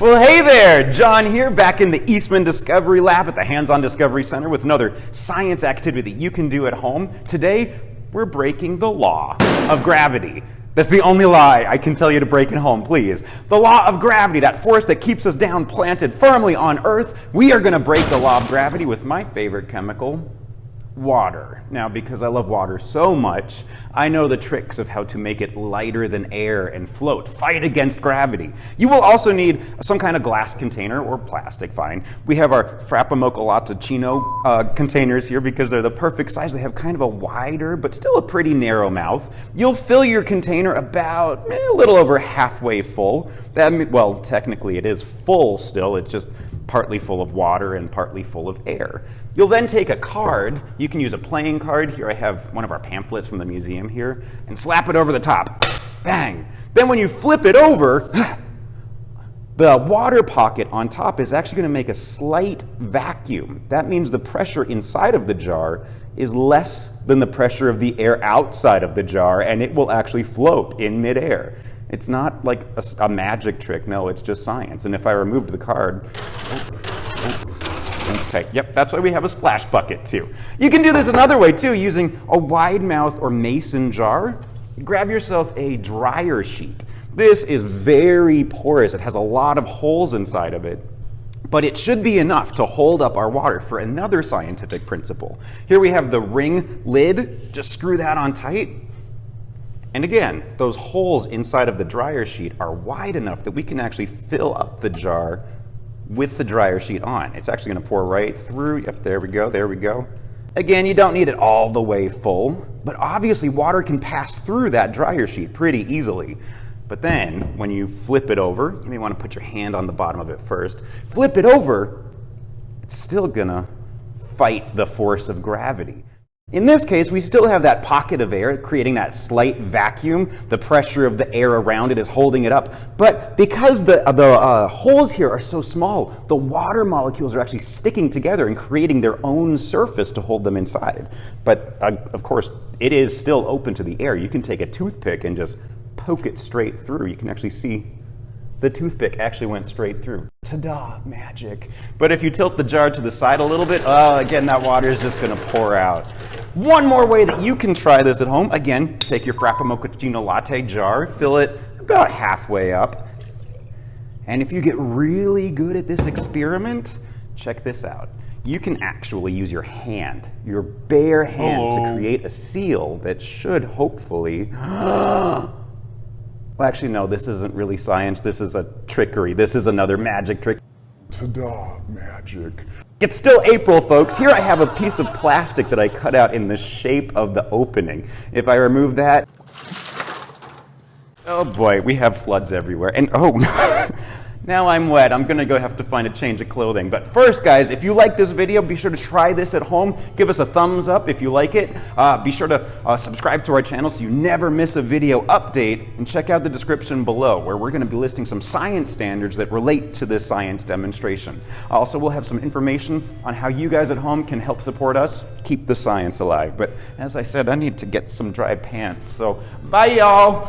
Well, hey there, John here, back in the Eastman Discovery Lab at the Hands-On Discovery Center with another science activity that you can do at home. Today, we're breaking the law of gravity. That's the only lie I can tell you to break at home, please. The law of gravity, that force that keeps us down, planted firmly on Earth. We are going to break the law of gravity with my favorite chemical, water. Now, because I love water so much, I know the tricks of how to make it lighter than air and float, fight against gravity. You will also need some kind of glass container or plastic, fine. We have our Frappamocolazzacino containers here because they're the perfect size. They have kind of a wider, but still a pretty narrow mouth. You'll fill your container about a little over halfway full. Well, technically it is full still. It's just partly full of water and partly full of air. You'll then take a card. You can use a playing card. Here I have one of our pamphlets from the museum here, and slap it over the top. Bang! Then when you flip it over, the water pocket on top is actually going to make a slight vacuum. That means the pressure inside of the jar is less than the pressure of the air outside of the jar, and it will actually float in midair. It's not like a magic trick. No, it's just science. And if I removed the card, okay, yep, that's why we have a splash bucket too. You can do this another way too, using a wide mouth or mason jar. Grab yourself a dryer sheet. This is very porous. It has a lot of holes inside of it, but it should be enough to hold up our water for another scientific principle. Here we have the ring lid. Just screw that on tight. And again, those holes inside of the dryer sheet are wide enough that we can actually fill up the jar with the dryer sheet on. It's actually going to pour right through. Yep, there we go, there we go. Again, you don't need it all the way full, but obviously water can pass through that dryer sheet pretty easily. But then, when you flip it over, you may want to put your hand on the bottom of it first. Flip it over, it's still going to fight the force of gravity. In this case, we still have that pocket of air creating that slight vacuum. The pressure of the air around it is holding it up. But because the holes here are so small, the water molecules are actually sticking together and creating their own surface to hold them inside. But of course, it is still open to the air. You can take a toothpick and just poke it straight through. You can actually see the toothpick actually went straight through. Ta-da, magic. But if you tilt the jar to the side a little bit, again, that water is just going to pour out. One more way that you can try this at home, again, take your Frappamocolazzacino latte jar, fill it about halfway up. And if you get really good at this experiment, check this out. You can actually use your hand, your bare hand, to create a seal that should hopefully... Well, actually, no, this isn't really science. This is a trickery. This is another magic trick. Ta-da, magic. It's still April, folks. Here I have a piece of plastic that I cut out in the shape of the opening. If I remove that, oh boy, we have floods everywhere. And oh, now I'm wet. I'm going to have to find a change of clothing. But first, guys, if you like this video, be sure to try this at home. Give us a thumbs up if you like it. Be sure to subscribe to our channel so you never miss a video update. And check out the description below, where we're going to be listing some science standards that relate to this science demonstration. Also, we'll have some information on how you guys at home can help support us keep the science alive. But as I said, I need to get some dry pants. So bye, y'all.